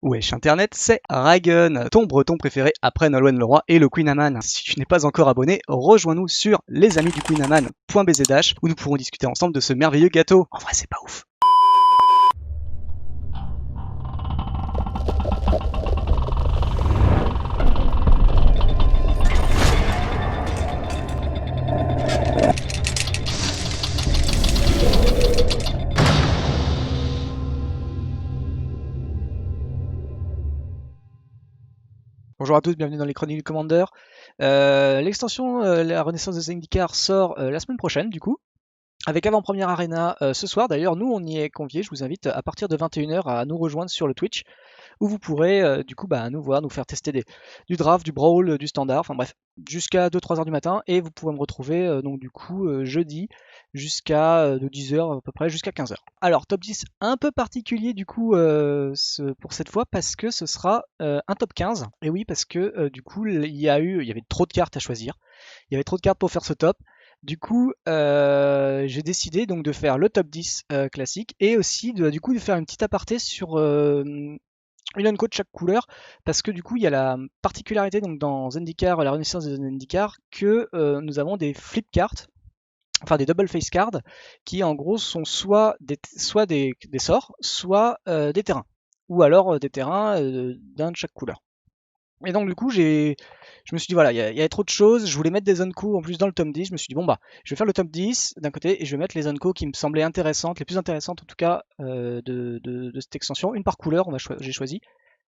Wesh Internet, c'est Ragen, ton breton préféré après Nolwenn Leroy et le Queen Amman. Si tu n'es pas encore abonné, rejoins-nous sur lesamis-du-queen-amman.bzh où nous pourrons discuter ensemble de ce merveilleux gâteau. En vrai, c'est pas ouf. Bonjour à tous, bienvenue dans les Chroniques du Commander. L'extension La Renaissance des Zendikar sort la semaine prochaine du coup. Avec avant-première Arena ce soir, d'ailleurs nous on y est conviés, je vous invite à partir de 21h à nous rejoindre sur le Twitch où vous pourrez du coup nous voir, nous faire tester du draft, du brawl, du standard, enfin bref, jusqu'à 2-3h du matin et vous pouvez me retrouver donc du coup jeudi jusqu'à de 10h à peu près jusqu'à 15h. Alors top 10 un peu particulier du coup pour cette fois parce que ce sera un top 15 et oui parce que du coup il y avait trop de cartes à choisir, il y avait trop de cartes pour faire ce top. Du coup, j'ai décidé donc de faire le top 10 classique et aussi de faire une petite aparté sur une unco de chaque couleur parce que du coup il y a la particularité donc dans Zendikar, la Renaissance de Zendikar, que nous avons des flip cards, enfin des double face cards qui en gros sont soit des sorts, soit des terrains, ou alors des terrains d'un de chaque couleur. Et donc du coup je me suis dit voilà, il y avait trop de choses, je voulais mettre des unco en plus dans le top 10, je me suis dit bon bah je vais faire le top 10 d'un côté et je vais mettre les unco qui me semblaient intéressantes, les plus intéressantes en tout cas de cette extension, une par couleur j'ai choisi.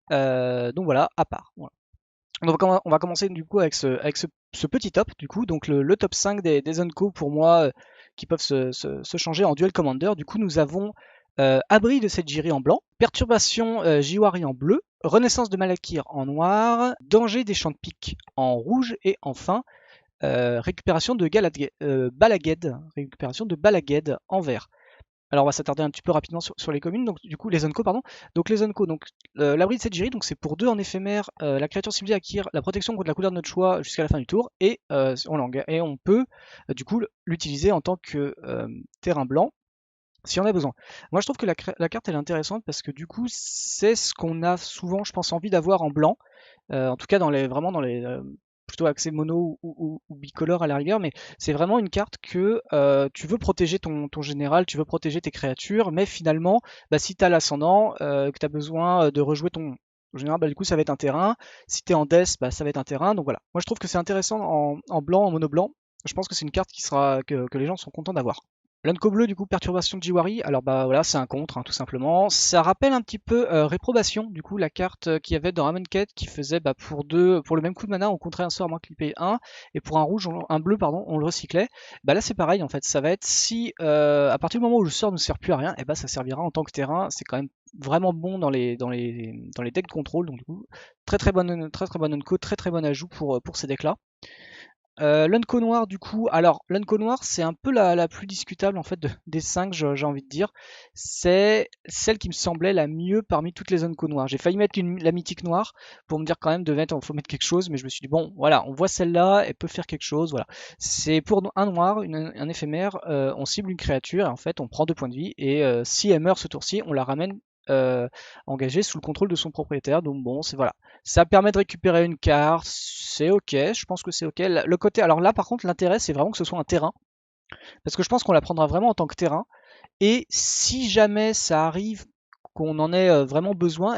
Donc voilà, à part. Voilà. Donc on va commencer du coup avec ce petit top du coup, donc le top 5 des unco pour moi qui peuvent se changer en duel commander. Du coup nous avons Abri de Sedjiri en blanc, Perturbation Jiwari en bleu, Renaissance de Malakir en noir, Danger des champs de pique en rouge et enfin récupération de Balaged en vert. Alors on va s'attarder un petit peu rapidement sur les communes, donc du coup les Zonko pardon. Donc les Zonko, donc l'abri de Sedjiri, donc c'est pour 2 en éphémère, la créature ciblée acquiert la protection contre la couleur de notre choix jusqu'à la fin du tour, et on peut du coup l'utiliser en tant que terrain blanc si on a besoin. Moi je trouve que la carte elle est intéressante parce que du coup c'est ce qu'on a souvent je pense envie d'avoir en blanc, en tout cas vraiment dans les plutôt axé mono ou bicolore à la rigueur, mais c'est vraiment une carte que tu veux protéger ton général, tu veux protéger tes créatures, mais finalement, si tu as l'ascendant, que tu as besoin de rejouer ton général, du coup ça va être un terrain. Si tu es en death, ça va être un terrain. Donc voilà. Moi je trouve que c'est intéressant en blanc, en mono blanc. Je pense que c'est une carte que les gens sont contents d'avoir. L'Unco bleu, du coup, perturbation de Jiwari, alors voilà, c'est un contre, tout simplement. Ça rappelle un petit peu réprobation, du coup, la carte qu'il y avait dans Amonkhet qui faisait pour le même coup de mana, on contrait un sort à moins qu'il paye 1, et pour un bleu, pardon, on le recyclait. Là c'est pareil, en fait, ça va être si à partir du moment où le sort ne sert plus à rien, ça servira en tant que terrain, c'est quand même vraiment bon dans les decks de contrôle, donc du coup, très bonne Unco, très bon ajout pour ces decks-là. L'Unco noir du coup, alors l'Unco noir c'est un peu la plus discutable en fait des 5, j'ai envie de dire. C'est celle qui me semblait la mieux parmi toutes les Unco noires. J'ai failli mettre la mythique noire pour me dire quand même il faut mettre quelque chose, mais je me suis dit bon voilà, on voit celle-là, elle peut faire quelque chose, voilà. C'est pour un noir, un éphémère, on cible une créature et en fait on prend 2 points de vie et si elle meurt ce tour-ci, on la ramène engagée sous le contrôle de son propriétaire. Donc bon, c'est voilà. Ça permet de récupérer une carte, c'est ok, je pense que c'est ok. Le côté, alors là par contre l'intérêt c'est vraiment que ce soit un terrain, parce que je pense qu'on la prendra vraiment en tant que terrain, et si jamais ça arrive qu'on en ait vraiment besoin,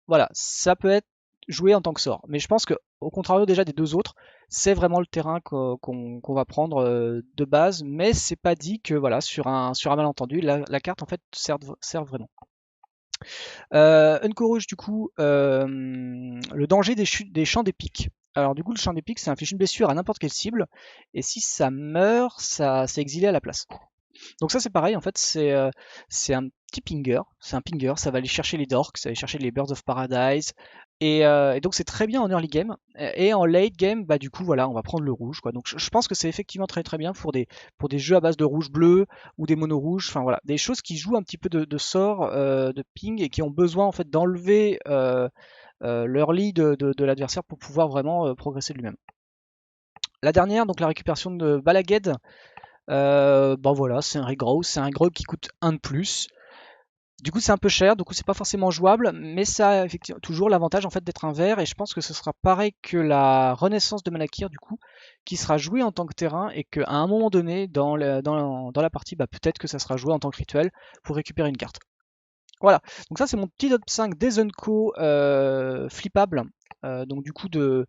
voilà, ça peut être joué en tant que sort. Mais je pense que au contrario déjà des deux autres, c'est vraiment le terrain qu'on va prendre de base, mais c'est pas dit que voilà, sur un malentendu, la carte en fait sert vraiment. Unco rouge du coup, le danger des champs d'épique. Alors du coup le champ d'épique c'est inflige une blessure à n'importe quelle cible, et si ça meurt, c'est exilé à la place. Donc ça c'est pareil, en fait c'est un petit pinger, ça va aller chercher les dorks, ça va aller chercher les Birds of Paradise, et donc c'est très bien en early game, et en late game, du coup voilà, on va prendre le rouge, quoi. Donc je pense que c'est effectivement très bien pour des jeux à base de rouge-bleu, ou des mono rouges, enfin voilà, des choses qui jouent un petit peu de sort, de ping, et qui ont besoin en fait d'enlever l'early de l'adversaire pour pouvoir vraiment progresser de lui-même. La dernière, donc la récupération de Balaged, voilà, c'est un regrow qui coûte 1 de plus. Du coup, c'est un peu cher, du coup, c'est pas forcément jouable, mais ça a effectivement toujours l'avantage en fait d'être un vert, et je pense que ce sera pareil que la renaissance de Manakir, du coup, qui sera jouée en tant que terrain, et qu'à un moment donné, dans la partie, bah, peut-être que ça sera joué en tant que rituel pour récupérer une carte. Voilà, donc ça c'est mon petit top 5 des Unco flippables, donc du coup de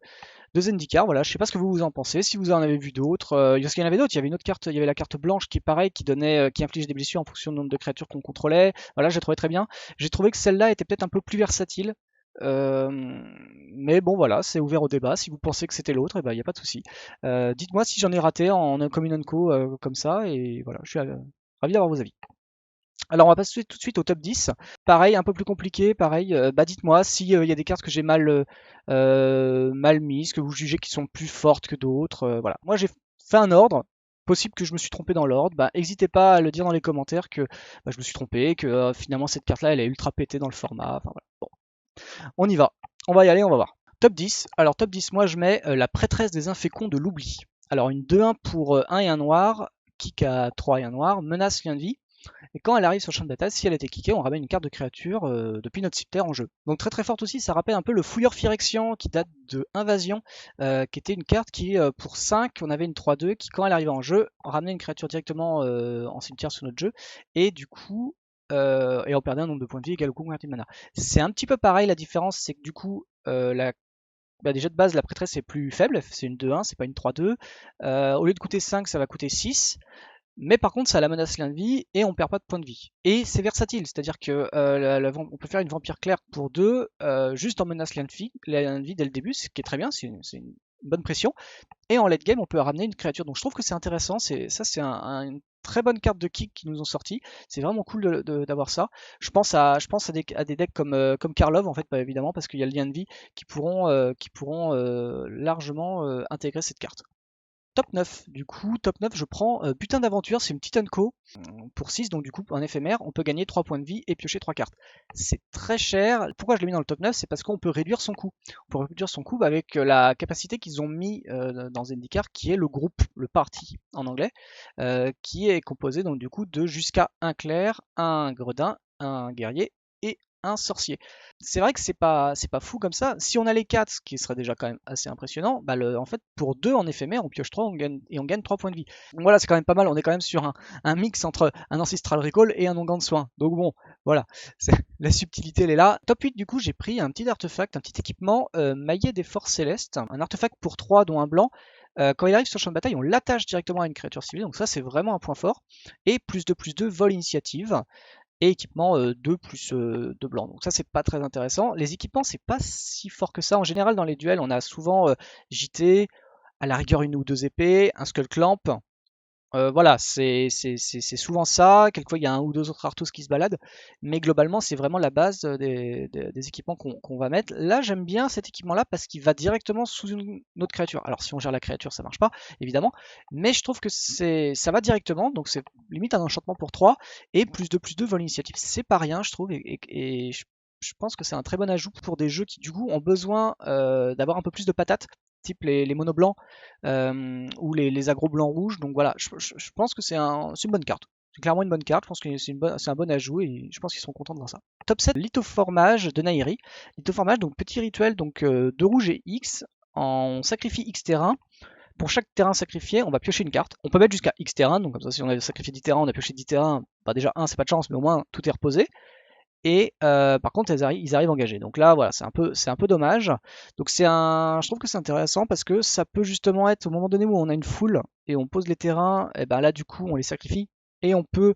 Zendikar. Voilà, je sais pas ce que vous en pensez, si vous en avez vu d'autres. Parce qu'il y en avait d'autres, il y avait une autre carte, il y avait la carte blanche qui est pareil, qui inflige des blessures en fonction du nombre de créatures qu'on contrôlait. Voilà, j'ai trouvé très bien. J'ai trouvé que celle-là était peut-être un peu plus versatile. Euh, mais bon voilà, c'est ouvert au débat. Si vous pensez que c'était l'autre, il n'y a pas de souci. Dites-moi si j'en ai raté comme une Unco comme ça, et voilà, je suis ravi d'avoir vos avis. Alors on va passer tout de suite au top 10. Pareil, un peu plus compliqué, pareil. Bah dites-moi s'il y a des cartes que j'ai mal mises, que vous jugez qui sont plus fortes que d'autres. Voilà. Moi j'ai fait un ordre. Possible que je me suis trompé dans l'ordre. Bah n'hésitez pas à le dire dans les commentaires que bah, je me suis trompé, que finalement cette carte-là elle est ultra pétée dans le format. Enfin, voilà. Bon, on y va. On va y aller, on va voir. Top 10. Alors top 10, moi je mets la prêtresse des inféconds de l'oubli. Alors une 2-1 pour 1 et 1 noir, kick à 3 et 1 noir, menace lien de vie. Et quand elle arrive sur le champ de bataille, si elle a été kickée, on ramène une carte de créature depuis notre cimetière en jeu. Donc très très forte aussi, ça rappelle un peu le Fouilleur Phyrexian qui date de Invasion, qui était une carte qui, pour 5, on avait une 3-2 qui, quand elle arrivait en jeu, ramenait une créature directement en cimetière sur notre jeu. Et du coup, et on perdait un nombre de points de vie égal au coût converti de mana. C'est un petit peu pareil, la différence c'est que du coup, déjà de base, la prêtresse est plus faible, c'est une 2-1, c'est pas une 3-2. Au lieu de coûter 5, ça va coûter 6. Mais par contre, ça a la menace lien de vie et on perd pas de points de vie. Et c'est versatile, c'est-à-dire que on peut faire une vampire claire pour 2 juste en menace lien de vie dès le début, ce qui est très bien, c'est une bonne pression. Et en late game, on peut ramener une créature. Donc je trouve que c'est intéressant. C'est une très bonne carte de kick qu'ils nous ont sorti. C'est vraiment cool d'avoir ça. Je pense à des decks comme Karlov, en fait, pas évidemment, parce qu'il y a le lien de vie qui pourront largement intégrer cette carte. Top 9, du coup, top 9, je prends Butin d'aventure, c'est une petite unco pour 6, donc du coup, en éphémère, on peut gagner 3 points de vie et piocher 3 cartes. C'est très cher. Pourquoi je l'ai mis dans le top 9? C'est parce qu'on peut réduire son coût. On peut réduire son coût avec la capacité qu'ils ont mis dans Zendikar, qui est le groupe, le party en anglais, qui est composé donc du coup de jusqu'à un clerc, un gredin, un guerrier et un sorcier. C'est vrai que c'est pas fou comme ça. Si on a les 4, ce qui serait déjà quand même assez impressionnant, bah en fait pour 2 en éphémère, on pioche 3 on gagne 3 points de vie. Donc voilà, c'est quand même pas mal. On est quand même sur un mix entre un Ancestral Recall et un Onguent de soin. Donc bon, voilà, la subtilité elle est là. Top 8, du coup, j'ai pris un petit artefact, un petit équipement maillet des forces célestes, un artefact pour 3 dont un blanc. Quand il arrive sur le champ de bataille, on l'attache directement à une créature civile, donc ça c'est vraiment un point fort. Et +2/+2 vol initiative et équipement 2 plus 2 blanc. Donc ça c'est pas très intéressant. Les équipements c'est pas si fort que ça. En général dans les duels on a souvent JT, à la rigueur une ou deux épées, un Skull Clamp. Voilà, c'est souvent ça. Quelquefois il y a un ou deux autres Arthos qui se baladent, mais globalement c'est vraiment la base des équipements qu'on va mettre. Là j'aime bien cet équipement là parce qu'il va directement sous une autre créature. Alors si on gère la créature ça marche pas évidemment, mais je trouve que ça va directement, donc c'est limite un enchantement pour 3 et +2/+2 vol initiative. C'est pas rien je trouve, et je pense que c'est un très bon ajout pour des jeux qui du coup ont besoin d'avoir un peu plus de patates, type les monos blancs ou les agros blancs rouges. Donc voilà, je pense que c'est une bonne carte. C'est clairement une bonne carte, je pense que c'est un bon ajout et je pense qu'ils seront contents de voir ça. Top 7, lithoformage de Nairi. Lithoformage, donc petit rituel, donc de rouge et X. On sacrifie X terrain. Pour chaque terrain sacrifié, on va piocher une carte. On peut mettre jusqu'à X terrain, donc comme ça, si on a sacrifié 10 terrains, on a pioché 10 terrains. Bah déjà, c'est pas de chance, mais au moins tout est reposé. Et par contre, ils arrivent engagés. Donc là, voilà, c'est un peu dommage. Donc je trouve que c'est intéressant parce que ça peut justement être au moment donné où on a une foule et on pose les terrains, et ben là du coup on les sacrifie et on peut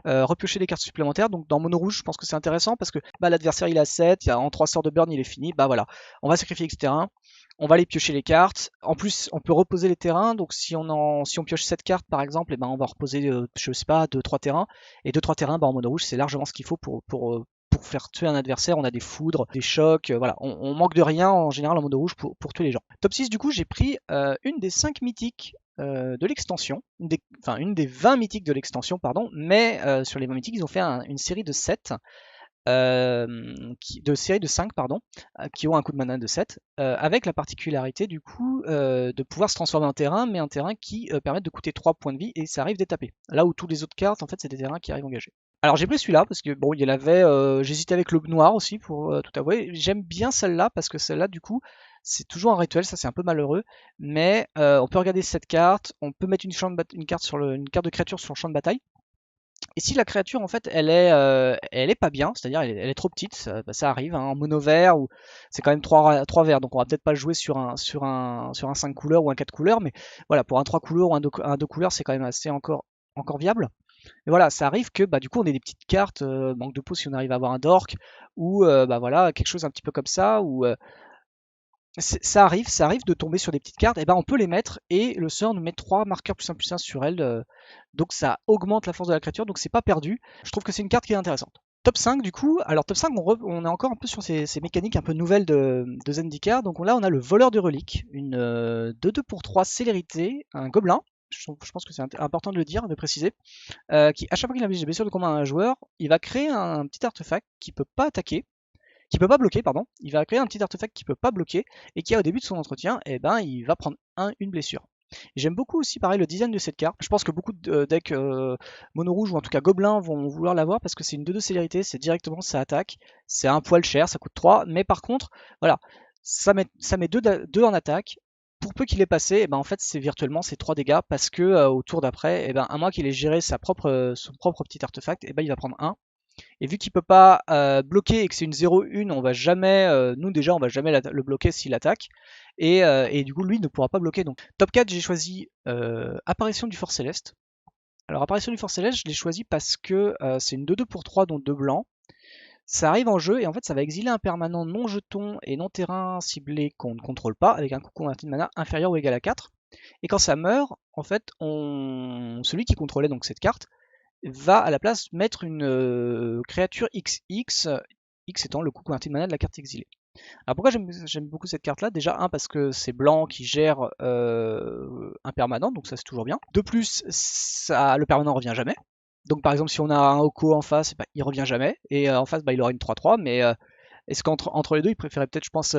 repiocher des cartes supplémentaires. Donc dans mono rouge, je pense que c'est intéressant parce que bah, l'adversaire il a 7, en 3 sorts de burn il est fini. Bah voilà, on va sacrifier X terrain. On va aller piocher les cartes. En plus, on peut reposer les terrains. Donc, si on pioche 7 cartes, par exemple, et ben, on va reposer, je sais pas, 2-3 terrains. Et 2-3 terrains, bah, en mono rouge, c'est largement ce qu'il faut pour faire tuer un adversaire. On a des foudres, des chocs. Voilà, on manque de rien en général en mono rouge pour tuer les gens. Top 6, du coup, j'ai pris une des 5 mythiques de l'extension. Une des 20 mythiques de l'extension, pardon. Mais sur les 20 mythiques, ils ont fait une série de 7 de série de 5 pardon, qui ont un coût de mana de 7, avec la particularité du coup de pouvoir se transformer en terrain, mais un terrain qui permet de coûter 3 points de vie et ça arrive d'étaper. Là où tous les autres cartes en fait c'est des terrains qui arrivent engagés. Alors j'ai pris celui-là parce que bon, il y en avait, j'hésitais avec l'aube noire aussi pour tout avouer. J'aime bien celle-là parce que celle-là, du coup, c'est toujours un rituel, ça c'est un peu malheureux, mais on peut regarder cette carte, on peut mettre une carte une carte de créature sur le champ de bataille. Et si la créature en fait elle est pas bien, c'est-à-dire elle est trop petite, ça arrive hein, en mono vert ou c'est quand même 3 verts, donc on va peut-être pas le jouer sur un 5 couleurs ou un 4 couleurs, mais voilà, pour un 3 couleurs ou un 2 couleurs, c'est quand même assez encore viable. Et voilà, ça arrive que bah, du coup on ait des petites cartes, manque de peau si on arrive à avoir un dork, ou bah voilà, quelque chose un petit peu comme ça, ou ça arrive de tomber sur des petites cartes, et ben on peut les mettre, et le sort nous met 3 marqueurs +1/+1 sur elle, donc ça augmente la force de la créature, donc c'est pas perdu. Je trouve que c'est une carte qui est intéressante. Top 5 du coup, alors top 5 on est encore un peu sur ces mécaniques un peu nouvelles de Zendikar, donc là on a le voleur de reliques, une 2/2 pour 3 célérité, un gobelin, je pense que c'est important de le dire, de préciser, qui à chaque fois qu'il inflige des blessures de combat à un joueur, il va créer un petit artefact qui peut pas attaquer, qui peut pas bloquer, pardon. Il va créer un petit artefact qui peut pas bloquer et qui, au début de son entretien, eh ben, il va prendre une blessure. J'aime beaucoup aussi pareil le design de cette carte. Je pense que beaucoup de decks mono rouge ou en tout cas gobelins vont vouloir l'avoir parce que c'est une 2/2 célérité, c'est directement ça attaque, c'est un poil cher, ça coûte 3, mais par contre, voilà, ça met 2 en attaque. Pour peu qu'il ait passé, et ben en fait c'est virtuellement c'est 3 dégâts parce que au tour d'après, et ben à moins qu'il ait géré son propre petit artefact, et ben il va prendre 1. Et vu qu'il peut pas bloquer et que c'est une 0-1, on va jamais, nous déjà, on va jamais le bloquer s'il attaque. Et du coup, lui ne pourra pas bloquer. Donc, top 4, j'ai choisi Apparition du Fort Céleste. Alors, Apparition du Fort Céleste, je l'ai choisi parce que c'est une 2/2 pour 3, donc 2 blancs. Ça arrive en jeu et en fait, ça va exiler un permanent non jeton et non terrain ciblé qu'on ne contrôle pas avec un coût converti de mana inférieur ou égal à 4. Et quand ça meurt, en fait, celui qui contrôlait donc cette carte va à la place mettre une créature XX, X étant le coût converti de mana de la carte exilée. Alors pourquoi j'aime beaucoup cette carte là? Déjà, un, parce que c'est blanc qui gère un permanent, donc ça c'est toujours bien. De plus, le permanent revient jamais. Donc par exemple, si on a un Oko en face, bah, il revient jamais. Et en face, bah, il aura une 3/3, mais est-ce qu'entre les deux, il préférait peut-être, je pense,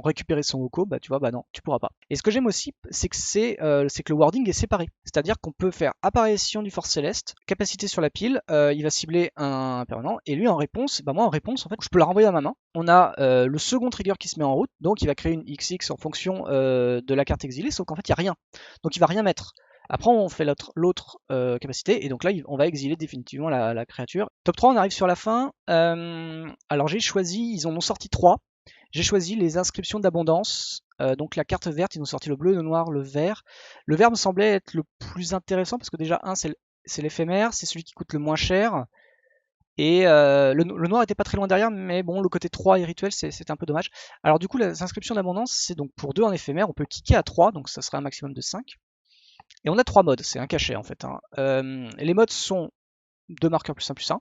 récupérer son Oko? Bah tu vois, bah non, tu pourras pas. Et ce que j'aime aussi, c'est que le wording est séparé. C'est-à-dire qu'on peut faire apparition du Force Céleste, capacité sur la pile, il va cibler un permanent, et lui en réponse, bah moi en réponse, en fait, je peux la renvoyer à ma main. On a le second trigger qui se met en route, donc il va créer une XX en fonction de la carte exilée, sauf qu'en fait il n'y a rien. Donc il va rien mettre. Après, on fait l'autre capacité, et donc là, on va exiler définitivement la créature. Top 3, on arrive sur la fin. Alors, ils en ont sorti 3. J'ai choisi les inscriptions d'abondance. Donc, la carte verte, ils ont sorti le bleu, le noir, le vert. Le vert me semblait être le plus intéressant, parce que déjà, c'est l'éphémère, c'est celui qui coûte le moins cher. Et le noir était pas très loin derrière, mais bon, le côté 3 et rituel, c'est un peu dommage. Alors, du coup, les inscriptions d'abondance, c'est donc pour 2 en éphémère. On peut kicker à 3, donc ça serait un maximum de 5. Et on a 3 modes, c'est un cachet en fait, hein. Les modes sont 2 marqueurs +1/+1.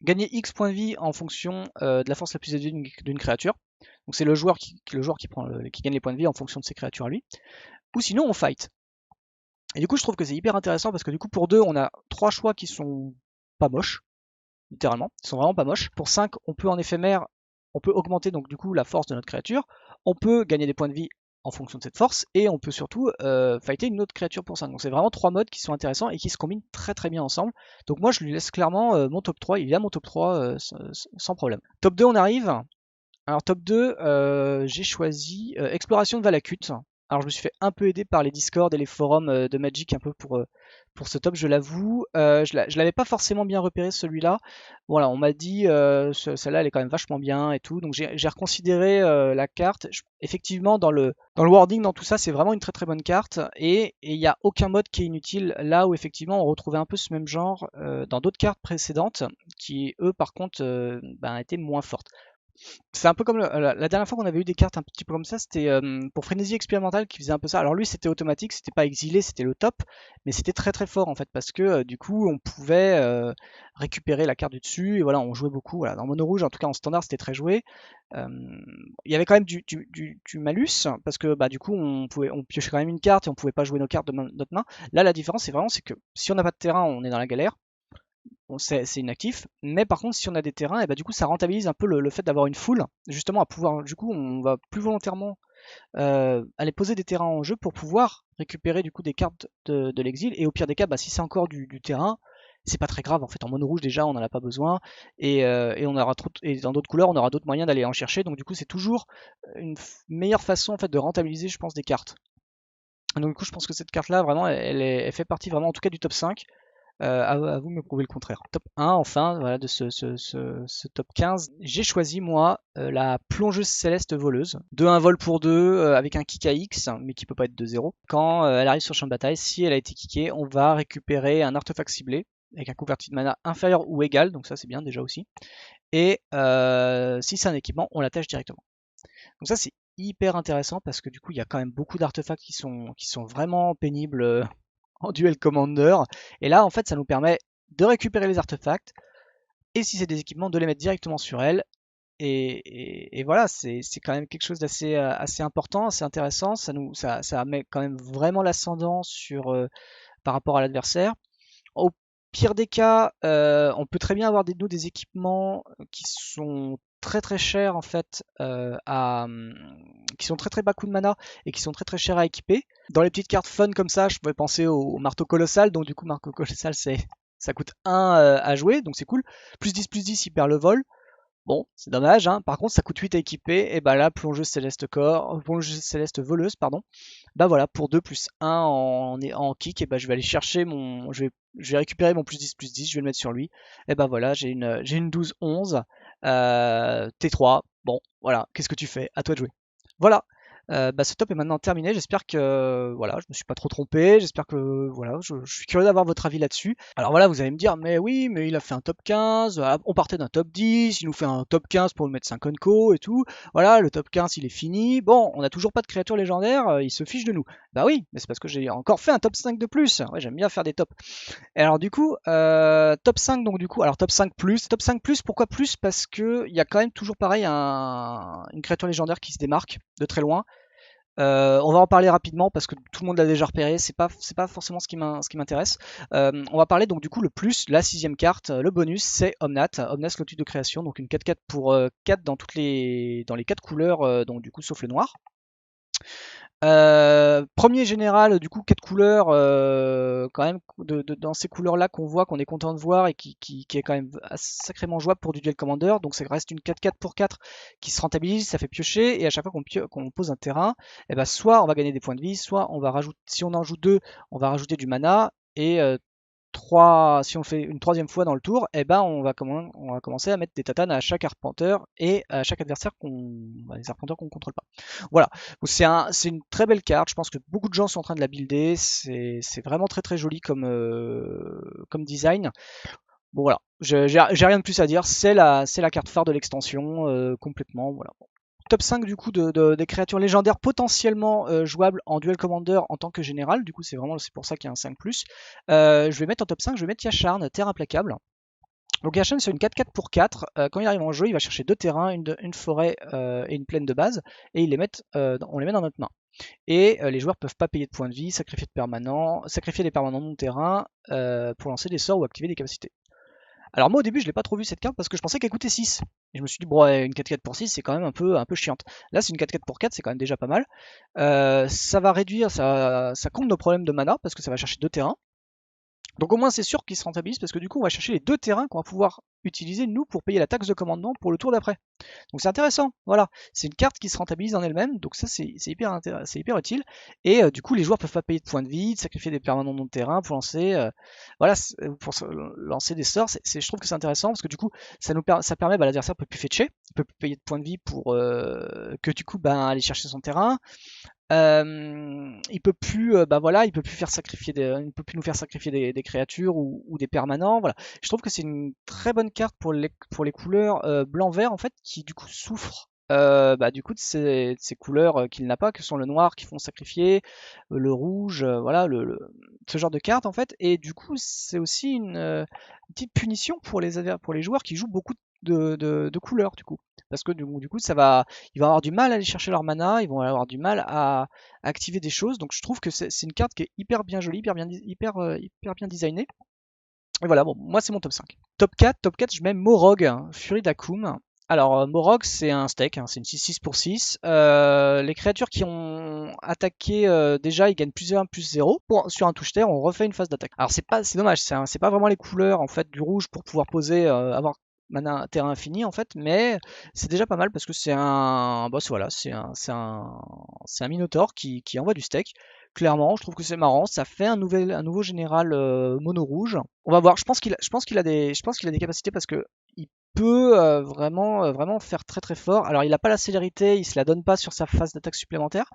Gagner X points de vie en fonction de la force la plus élevée d'une créature. Donc c'est le joueur qui gagne les points de vie en fonction de ses créatures à lui. Ou sinon on fight. Et du coup je trouve que c'est hyper intéressant parce que du coup pour 2 on a 3 choix qui sont pas moches, littéralement. Ils sont vraiment pas moches. Pour 5 on peut en éphémère, on peut augmenter donc du coup la force de notre créature. On peut gagner des points de vie en fonction de cette force, et on peut surtout fighter une autre créature pour 5. Donc c'est vraiment 3 modes qui sont intéressants et qui se combinent très très bien ensemble. Donc moi je lui laisse clairement mon top 3, il a mon top 3 sans problème. Top 2 on arrive. Alors top 2, j'ai choisi Exploration de Valakut. Alors je me suis fait un peu aider par les Discord et les forums de Magic un peu pour ce top, je l'avoue. Je l'avais pas forcément bien repéré celui-là. Voilà, on m'a dit celle-là elle est quand même vachement bien et tout. Donc j'ai reconsidéré la carte. Effectivement, dans le wording, dans tout ça, c'est vraiment une très très bonne carte. Et il n'y a aucun mode qui est inutile. Là où effectivement on retrouvait un peu ce même genre dans d'autres cartes précédentes qui, eux, par contre, étaient moins fortes. C'est un peu comme la dernière fois qu'on avait eu des cartes un petit peu comme ça, c'était pour Frénésie Expérimentale qui faisait un peu ça. Alors lui c'était automatique, c'était pas exilé, c'était le top, mais c'était très très fort en fait parce que du coup on pouvait récupérer la carte du dessus et voilà, on jouait beaucoup. Voilà. Dans Mono Rouge, en tout cas en standard, c'était très joué. Euh, il y avait quand même du malus parce que du coup on piochait quand même une carte et on pouvait pas jouer nos cartes de notre main. Là la différence c'est que si on n'a pas de terrain, on est dans la galère. Bon, c'est inactif, mais par contre si on a des terrains, et du coup ça rentabilise un peu le fait d'avoir une foule, justement à pouvoir, du coup on va plus volontairement aller poser des terrains en jeu pour pouvoir récupérer du coup des cartes de l'exil, et au pire des cas, si c'est encore du terrain, c'est pas très grave en fait. En mono rouge déjà, on n'en a pas besoin, et on aura et dans d'autres couleurs, on aura d'autres moyens d'aller en chercher. Donc du coup, c'est toujours une meilleure façon en fait de rentabiliser, je pense, des cartes. Donc du coup, je pense que cette carte-là, vraiment, elle fait partie vraiment, en tout cas, du top 5. À vous de me prouver le contraire. Top 1, enfin, voilà, de ce top 15. J'ai choisi, moi, la plongeuse céleste voleuse. De 1 vol pour 2, avec un kick à X, mais qui peut pas être de 0. Quand elle arrive sur le champ de bataille, si elle a été kickée, on va récupérer un artefact ciblé, avec un converti de mana inférieur ou égal, donc ça c'est bien déjà aussi. Et si c'est un équipement, on l'attache directement. Donc ça c'est hyper intéressant parce que du coup il y a quand même beaucoup d'artefacts qui sont vraiment pénibles en duel commander. Et là, en fait, ça nous permet de récupérer les artefacts, et si c'est des équipements, de les mettre directement sur elle. Et voilà, c'est quand même quelque chose d'assez assez important, assez intéressant. Ça met quand même vraiment l'ascendant sur par rapport à l'adversaire. Au pire des cas, on peut très bien avoir des équipements qui sont très très chers en fait qui sont très très bas coût de mana et qui sont très très chers à équiper. Dans les petites cartes fun comme ça, je pouvais penser au marteau colossal, donc du coup marteau colossal ça coûte 1 à jouer, donc c'est cool. Plus 10, il perd le vol. Bon, c'est dommage, hein. Par contre, ça coûte 8 à équiper, et bah là, plongeuse céleste corps, plongeuse céleste voleuse, pardon. Bah voilà, pour 2 plus 1 en kick, et bah je vais aller chercher je vais récupérer mon plus 10, je vais le mettre sur lui. Et bah voilà, j'ai une 12-11, T3. Bon, voilà, qu'est-ce que tu fais? À toi de jouer. Voilà. Bah, ce top est maintenant terminé. J'espère que voilà, je me suis pas trop trompé. J'espère que voilà, je suis curieux d'avoir votre avis là-dessus. Alors voilà, vous allez me dire, mais oui, mais il a fait un top 15. On partait d'un top 10. Il nous fait un top 15 pour nous mettre 5 Onco et tout. Voilà, le top 15 il est fini. Bon, on n'a toujours pas de créatures légendaires. Il se fiche de nous. Bah oui, mais c'est parce que j'ai encore fait un top 5 de plus. Ouais, j'aime bien faire des tops. Et alors du coup, top 5, donc du coup, alors top 5 plus. Top 5 plus, pourquoi plus? Parce que il y a quand même toujours pareil une créature légendaire qui se démarque de très loin. On va en parler rapidement parce que tout le monde l'a déjà repéré, c'est pas forcément ce qui m'intéresse. On va parler donc du coup le plus, la 6ème carte, le bonus, c'est Omnat, Omnat Lotus de création, donc une 4-4 pour 4 dans les 4 couleurs, donc du coup sauf le noir. Premier général, du coup, 4 couleurs, quand même, dans ces couleurs-là qu'on voit, qu'on est content de voir et qui est quand même sacrément jouable pour du duel commander. Donc ça reste une 4-4 pour 4 qui se rentabilise, ça fait piocher, et à chaque fois qu'on pose un terrain, et ben soit on va gagner des points de vie, soit on va rajouter, si on en joue 2, on va rajouter du mana, et 3, si on fait une 3e fois dans le tour, eh ben on va commencer à mettre des tatanes à chaque arpenteur et à chaque adversaire les arpenteurs qu'on contrôle pas. Voilà, c'est une très belle carte, je pense que beaucoup de gens sont en train de la builder, c'est vraiment très très joli comme design. Bon voilà, j'ai rien de plus à dire, c'est la carte phare de l'extension complètement, voilà. Top 5 du coup des créatures légendaires potentiellement jouables en duel commander en tant que général, du coup c'est pour ça qu'il y a un 5+. Je vais mettre en top 5, je vais mettre Yasharn, Terre implacable. Donc Yasharn c'est une 4-4 pour 4, quand il arrive en jeu il va chercher 2 terrains, une forêt et une plaine de base, et on les met dans notre main. Et les joueurs peuvent pas payer de points de vie, sacrifier des permanents non terrain pour lancer des sorts ou activer des capacités. Alors moi au début je l'ai pas trop vu cette carte parce que je pensais qu'elle coûtait 6. Et je me suis dit, bon, ouais, une 4-4 pour 6 c'est quand même un peu chiante. Là c'est une 4-4 pour 4, c'est quand même déjà pas mal. Ça va réduire, ça compte nos problèmes de mana parce que ça va chercher 2 terrains. Donc au moins c'est sûr qu'il se rentabilise parce que du coup on va chercher les 2 terrains qu'on va pouvoir utiliser nous pour payer la taxe de commandement pour le tour d'après. Donc c'est intéressant, voilà. C'est une carte qui se rentabilise en elle-même, donc ça c'est hyper utile. Et du coup les joueurs peuvent pas payer de points de vie, de sacrifier des permanents non de terrain pour lancer, lancer des sorts. Je trouve que c'est intéressant parce que du coup ça permet, l'adversaire peut plus fetcher, il peut plus payer de points de vie pour que du coup aller chercher son terrain. Il peut plus, il peut plus il peut plus nous faire sacrifier des créatures ou des permanents. Voilà, je trouve que c'est une très bonne carte pour les couleurs blanc-vert en fait, qui du coup souffrent. Du coup de ces couleurs qu'il n'a pas, que sont le noir qui font sacrifier, le rouge, voilà, ce genre de cartes en fait. Et du coup c'est aussi une petite punition pour les joueurs qui jouent beaucoup de couleurs du coup. Parce que du coup ils vont avoir du mal à aller chercher leur mana, ils vont avoir du mal à activer des choses. Donc je trouve que c'est une carte qui est hyper bien jolie, hyper bien designée. Et voilà, bon, moi c'est mon top 5. Top 4, je mets Morog, Furie d'Akoum. Alors, Morog, c'est un steak, hein, c'est une 6-6 pour 6. Les créatures qui ont attaqué déjà, ils gagnent plus 1, plus 0. Sur un touche-terre, on refait une phase d'attaque. Alors, c'est dommage, c'est pas vraiment les couleurs en fait du rouge pour pouvoir poser, avoir mana terrain infini en fait, mais c'est déjà pas mal parce que c'est un boss, voilà, c'est un Minotaur qui envoie du steak. Clairement, je trouve que c'est marrant, ça fait un nouveau général mono rouge. On va voir, je pense qu'il a des capacités parce que il peut vraiment faire très très fort. Alors il n'a pas la célérité, il se la donne pas sur sa phase d'attaque supplémentaire,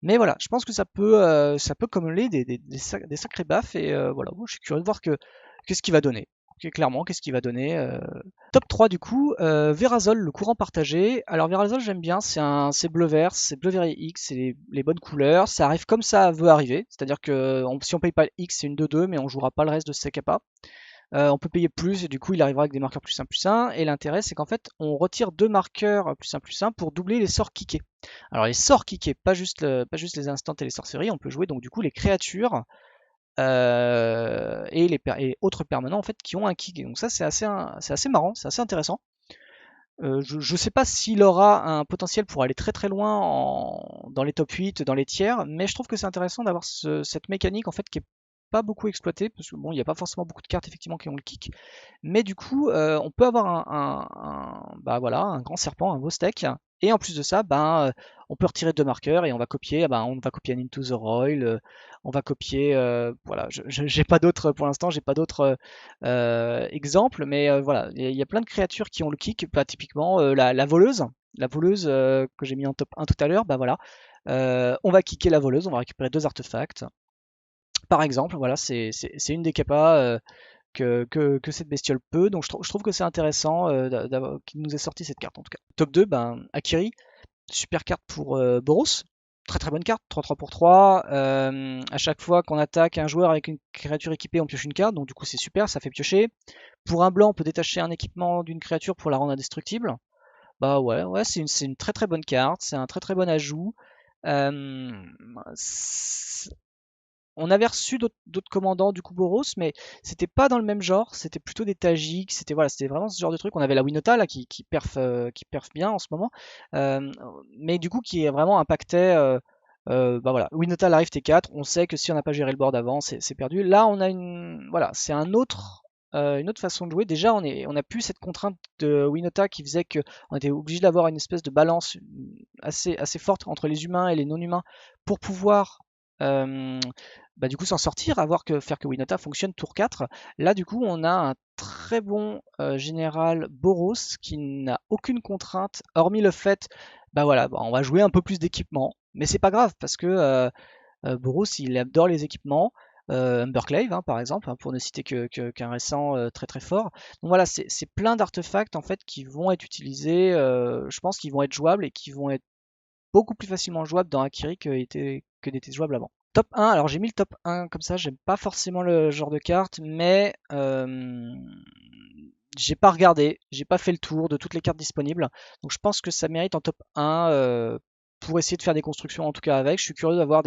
mais voilà, je pense que ça peut cumuler des sacrés baffes et voilà, moi, je suis curieux de voir qu'est-ce qu'il va donner. Clairement, qu'est-ce qu'il va donner. Top 3 du coup, Verazol, le courant partagé. Alors Verazol j'aime bien, c'est bleu-vert, c'est bleu-vert et X, c'est les bonnes couleurs, ça arrive comme ça veut arriver, c'est-à-dire que si on paye pas le X c'est une 2-2 mais on jouera pas le reste de ses capas. On peut payer plus et du coup il arrivera avec des marqueurs plus 1. Et l'intérêt c'est qu'en fait on retire deux marqueurs plus 1 pour doubler les sorts kickés. Alors les sorts kickés, pas juste les instants et les sorceries, on peut jouer donc du coup les créatures et autres permanents en fait qui ont un kick. Et donc ça c'est assez marrant, c'est assez intéressant. Je sais pas s'il aura un potentiel pour aller très très loin dans les top 8, dans les tiers, mais je trouve que c'est intéressant d'avoir cette mécanique en fait qui est pas beaucoup exploitée, parce que bon, il n'y a pas forcément beaucoup de cartes effectivement qui ont le kick, mais du coup, on peut avoir bah voilà, un grand serpent, un beau steak, et en plus de ça, ben, on peut retirer deux marqueurs et on va copier un Into the Roil, on va copier, voilà, j'ai pas d'autres pour l'instant, j'ai pas d'autres exemples, mais voilà, il y a plein de créatures qui ont le kick, bah, typiquement la voleuse que j'ai mis en top 1 tout à l'heure, bah voilà, on va kicker la voleuse, on va récupérer deux artefacts. Par exemple, voilà, c'est une des capas que cette bestiole peut. Donc je trouve que c'est intéressant qu'il nous ait sorti cette carte en tout cas. Top 2, ben, Akiri, super carte pour Boros. Très très bonne carte, 3-3 pour 3. À chaque fois qu'on attaque un joueur avec une créature équipée, on pioche une carte, donc du coup c'est super, ça fait piocher. Pour un blanc, on peut détacher un équipement d'une créature pour la rendre indestructible. Bah ouais, c'est une très très bonne carte, c'est un très très bon ajout. Euh, on avait reçu d'autres commandants du coup Boros, mais c'était pas dans le même genre, c'était plutôt des Tajiks, c'était voilà, c'était vraiment ce genre de truc. On avait la Winota là qui perf bien en ce moment, euh, mais du coup qui est vraiment impactait. Bah voilà, Winota arrive T4, on sait que si on n'a pas géré le board avant, c'est perdu. Là, on a voilà, c'est une autre façon de jouer. Déjà, on a plus cette contrainte de Winota qui faisait que on était obligé d'avoir une espèce de balance assez forte entre les humains et les non-humains pour pouvoir euh, bah, du coup s'en sortir, faire que Winota fonctionne tour 4. Là du coup on a un très bon général Boros qui n'a aucune contrainte, hormis le fait, bah voilà, bah, on va jouer un peu plus d'équipement, mais c'est pas grave parce que Boros il adore les équipements. Humberclave par exemple, hein, pour ne citer qu'un récent très très fort. Donc voilà, c'est plein d'artefacts en fait qui vont être utilisés, je pense qu'ils vont être jouables et qui vont être beaucoup plus facilement jouables dans Akiri que n'était jouable avant. Top 1, alors j'ai mis le top 1 comme ça, j'aime pas forcément le genre de carte, mais j'ai pas regardé, j'ai pas fait le tour de toutes les cartes disponibles, donc je pense que ça mérite en top 1 pour essayer de faire des constructions en tout cas avec. Je suis curieux d'avoir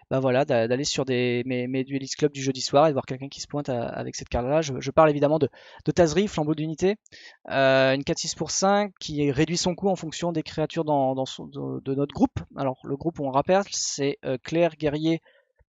bah voilà, d'aller sur mes Duelist Club du jeudi soir et de voir quelqu'un qui se pointe avec cette carte-là. Je parle évidemment de Tazri, Flambeau d'unité, une 4-6 pour 5 qui réduit son coût en fonction des créatures de notre groupe. Alors le groupe, on rappelle, c'est Claire, Guerrier,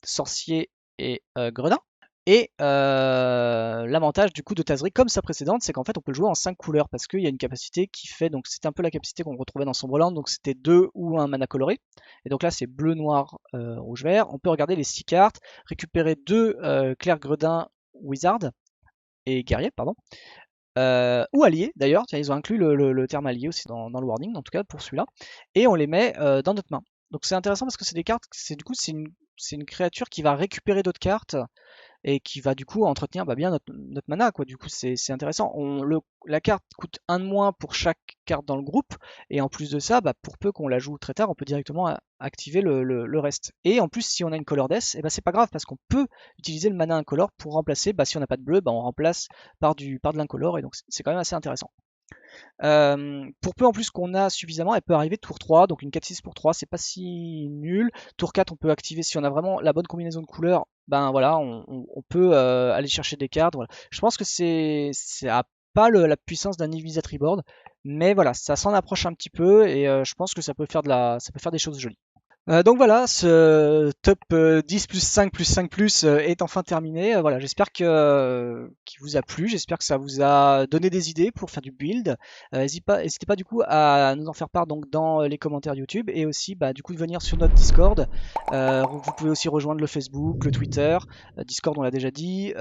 Sorcier et Gredin. Et l'avantage du coup de Tazri, comme sa précédente, c'est qu'en fait on peut le jouer en 5 couleurs parce qu'il y a une capacité qui fait, donc c'est un peu la capacité qu'on retrouvait dans Somberland, donc c'était 2 ou un mana coloré. Et donc là c'est bleu, noir, rouge, vert. On peut regarder les 6 cartes, récupérer 2 Clair Gredin, Wizard et Guerrier, pardon. Ou alliés d'ailleurs, ils ont inclus le terme allié aussi dans le warning, en tout cas pour celui-là. Et on les met dans notre main. Donc c'est intéressant parce que c'est des cartes, c'est une créature qui va récupérer d'autres cartes et qui va du coup entretenir bah, bien notre mana quoi. Du coup c'est intéressant. La carte coûte un de moins pour chaque carte dans le groupe et en plus de ça, bah, pour peu qu'on la joue très tard, on peut directement activer le reste. Et en plus si on a une color death, et bah, c'est pas grave parce qu'on peut utiliser le mana incolore pour remplacer, bah, si on n'a pas de bleu, bah, on remplace par de l'incolore et donc c'est quand même assez intéressant. Pour peu en plus qu'on a suffisamment, elle peut arriver tour 3, donc une 4-6 pour 3, c'est pas si nul. Tour 4, on peut activer si on a vraiment la bonne combinaison de couleurs, ben voilà, on peut aller chercher des cartes. Voilà. Je pense que ça a pas la puissance d'un Invisa Board, Mais voilà, ça s'en approche un petit peu et je pense que ça peut faire des choses jolies. Donc voilà, ce top 10 plus 5 plus 5 plus est enfin terminé. Voilà, j'espère qu'il vous a plu, j'espère que ça vous a donné des idées pour faire du build. N'hésitez pas du coup à nous en faire part donc dans les commentaires YouTube et aussi bah, du coup de venir sur notre Discord. Vous pouvez aussi rejoindre le Facebook, le Twitter, Discord on l'a déjà dit.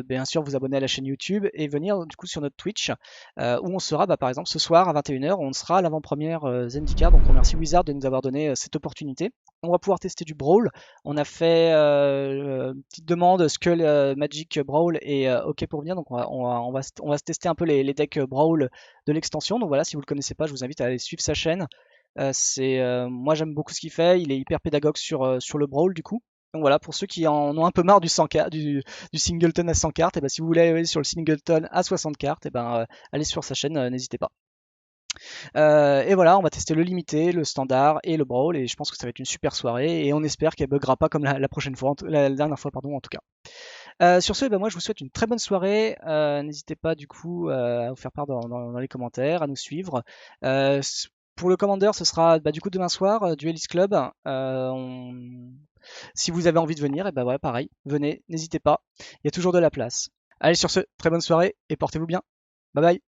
Bien sûr vous abonner à la chaîne YouTube et venir du coup sur notre Twitch où on sera bah, par exemple ce soir à 21h, on sera à l'avant-première Zendikar. Donc on remercie Wizard de nous avoir donné cette opportunité. On va pouvoir tester du Brawl. On a fait une petite demande Skull Magic Brawl est OK pour venir. Donc on va se tester un peu les decks Brawl de l'extension. Donc voilà, si vous le connaissez pas, je vous invite à aller suivre sa chaîne. Moi j'aime beaucoup ce qu'il fait. Il est hyper pédagogue sur le Brawl du coup. Donc voilà, pour ceux qui en ont un peu marre du Singleton à 100 cartes, et ben si vous voulez aller sur le Singleton à 60 cartes, et ben allez sur sa chaîne, n'hésitez pas. Et voilà, on va tester le limité, le standard et le brawl, et je pense que ça va être une super soirée, et on espère qu'elle buggera pas comme la prochaine fois, la dernière fois, pardon, en tout cas. Sur ce, ben moi je vous souhaite une très bonne soirée. N'hésitez pas du coup à vous faire part dans les commentaires, à nous suivre. Pour le Commander, ce sera bah, du coup demain soir, Duelist Club. Si vous avez envie de venir, et ben voilà, pareil, venez, n'hésitez pas, il y a toujours de la place. Allez, sur ce, très bonne soirée et portez-vous bien. Bye bye.